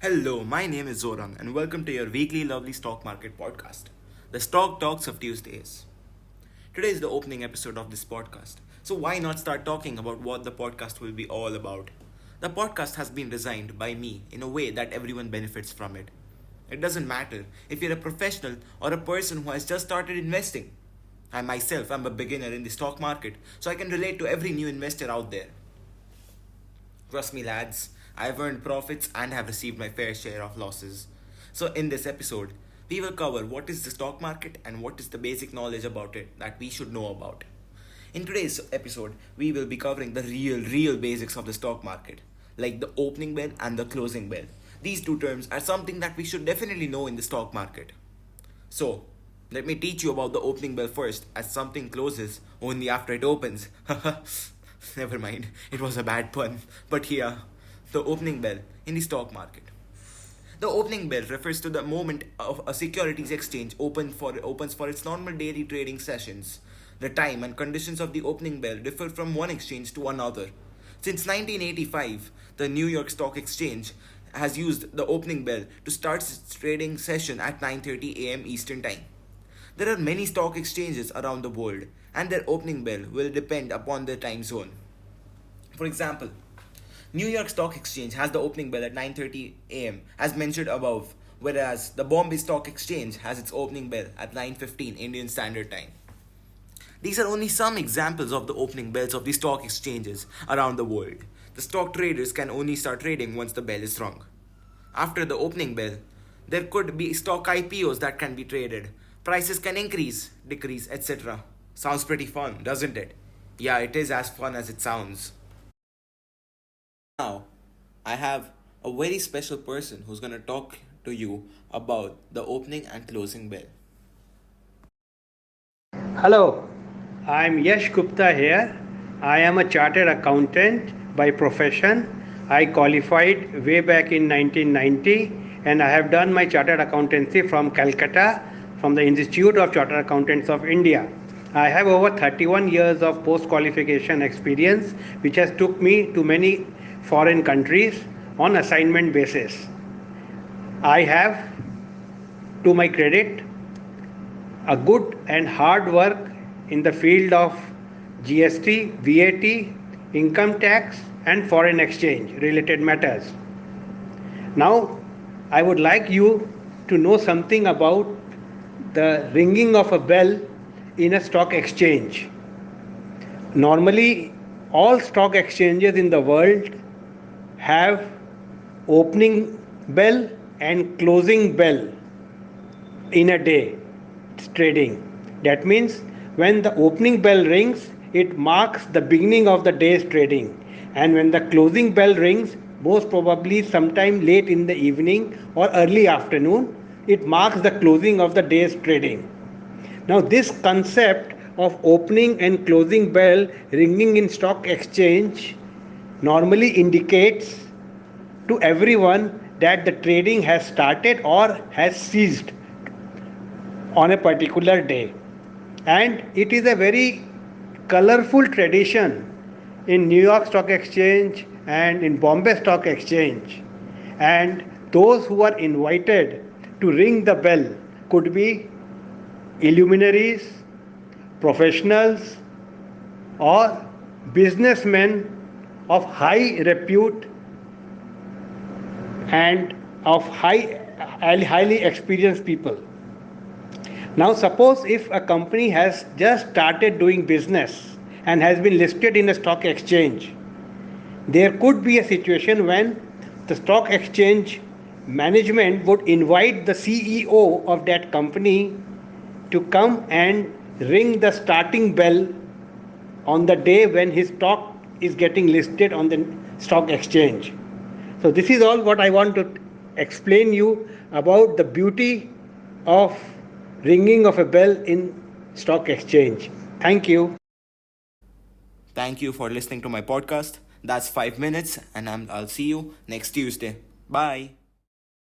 Hello, my name is Zoran, and welcome to your weekly lovely stock market podcast, the Stock Talks of Tuesdays. Today is the opening episode of this podcast, so why not start talking about what the podcast will be all about? The podcast has been designed by me in a way that everyone benefits from it. It doesn't matter if you're a professional or a person who has just started investing. I myself am a beginner in the stock market, so I can relate to every new investor out there. Trust me, lads, I've earned profits and have received my fair share of losses. So, in this episode, we will cover what is the stock market and what is the basic knowledge about it that we should know about. In today's episode, we will be covering the real basics of the stock market, like the opening bell and the closing bell. These two terms are something that we should definitely know in the stock market. So, let me teach you about the opening bell first, as something closes only after it opens. Never mind, it was a bad pun. But here, the opening bell in the stock market. The opening bell refers to the moment of a securities exchange opens for its normal daily trading sessions. The time and conditions of the opening bell differ from one exchange to another. Since 1985, the New York Stock Exchange has used the opening bell to start its trading session at 9:30 a.m. Eastern Time. There are many stock exchanges around the world, and their opening bell will depend upon their time zone. For example, New York Stock Exchange has the opening bell at 9:30 a.m. as mentioned above, whereas the Bombay Stock Exchange has its opening bell at 9:15 Indian Standard Time. These are only some examples of the opening bells of the stock exchanges around the world. The stock traders can only start trading once the bell is rung. After the opening bell, there could be stock IPOs that can be traded. Prices can increase, decrease, etc. Sounds pretty fun, doesn't it? Yeah, it is as fun as it sounds. Now, I have a very special person who's going to talk to you about the opening and closing bell. Hello, I'm Yash Gupta here. I am a chartered accountant by profession. I qualified way back in 1990 and I have done my chartered accountancy from Calcutta from the Institute of Chartered Accountants of India. I have over 31 years of post-qualification experience which has took me to many foreign countries on assignment basis. I have, to my credit, a good and hard work in the field of GST, VAT, income tax and foreign exchange related matters. Now, I would like you to know something about the ringing of a bell in a stock exchange. Normally, all stock exchanges in the world have opening bell and closing bell in a day trading. That means when the opening bell rings, it marks the beginning of the day's trading, and when the closing bell rings, most probably sometime late in the evening or early afternoon, it marks the closing of the day's trading. Now, this concept of opening and closing bell ringing in stock exchange normally indicates to everyone that the trading has started or has ceased on a particular day. And it is a very colorful tradition in New York Stock Exchange and in Bombay Stock Exchange. And those who are invited to ring the bell could be illuminaries, professionals, or businessmen of high repute and of highly experienced people. Now, suppose if a company has just started doing business and has been listed in a stock exchange, there could be a situation when the stock exchange management would invite the CEO of that company to come and ring the starting bell on the day when his stock is getting listed on the stock exchange. So this is all what I want to explain you about the beauty of ringing of a bell in stock exchange. Thank you. Thank you for listening to my podcast. That's 5 minutes, and I'll see you next Tuesday. Bye.